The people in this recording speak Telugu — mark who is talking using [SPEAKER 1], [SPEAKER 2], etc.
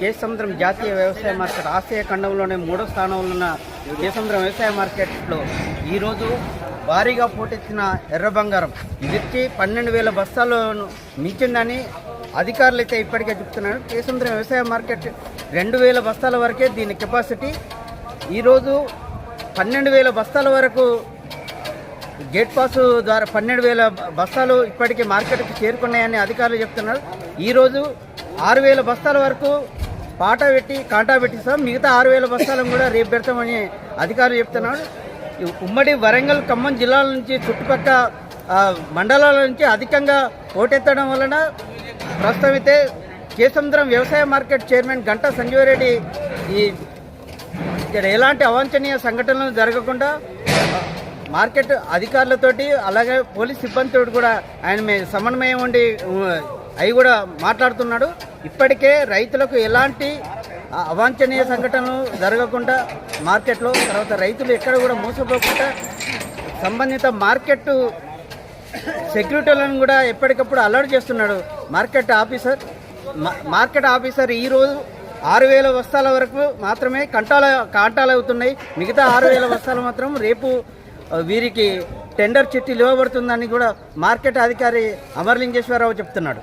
[SPEAKER 1] కేసముద్రం జాతీయ వ్యవసాయ మార్కెట్ ఆసియా ఖండంలోనే 3వ స్థానంలో ఉన్న కేసముద్రం వ్యవసాయ మార్కెట్లో ఈరోజు భారీగా పోటెత్తిన ఎర్ర బంగారం ఇదికి 12,000 బస్తాలను మించిందని అధికారులు అయితే ఇప్పటికే చెప్తున్నారు. కేసముద్రం వ్యవసాయ మార్కెట్ 2,000 బస్తాల వరకే దీని కెపాసిటీ. ఈరోజు 12,000 బస్తాల వరకు గేట్ పాస్ ద్వారా 12,000 బస్తాలు ఇప్పటికీ మార్కెట్కి చేరుకున్నాయని అధికారులు చెప్తున్నారు. ఈరోజు 6,000 బస్తాల వరకు కాంటా పెట్టిస్తాం, మిగతా 6,000 బస్తాలను కూడా రేపు పెడతామని అధికారులు చెప్తున్నారు. ఉమ్మడి వరంగల్, ఖమ్మం జిల్లాల నుంచి చుట్టుపక్కల మండలాల నుంచి అధికంగా పోటెత్తడం వలన ప్రస్తుతం అయితే కేసముద్రం వ్యవసాయ మార్కెట్ చైర్మన్ గంటా సంజీవరెడ్డి ఇక్కడ ఎలాంటి అవాంఛనీయ సంఘటనలు జరగకుండా మార్కెట్ అధికారులతోటి అలాగే పోలీస్ సిబ్బందితో కూడా ఆయన సమన్వయం ఉండి అవి కూడా మాట్లాడుతున్నాడు. ఇప్పటికే రైతులకు ఎలాంటి అవాంఛనీయ సంఘటనలు జరగకుండా మార్కెట్లో, తర్వాత రైతులు ఎక్కడ కూడా మోసపోకుండా సంబంధిత మార్కెట్ సెక్యూరిటీలను కూడా ఎప్పటికప్పుడు అలర్ట్ చేస్తున్నాడు మార్కెట్ ఆఫీసర్. ఈరోజు 6,000 బస్తాల వరకు మాత్రమే కాంటాలు అవుతున్నాయి, మిగతా 6,000 బస్తాలు మాత్రం రేపు వీరికి టెండర్ చిట్టీలు ఇవ్వబడుతుందని కూడా మార్కెట్ అధికారి అమర్లింగేశ్వరరావు చెప్తున్నాడు.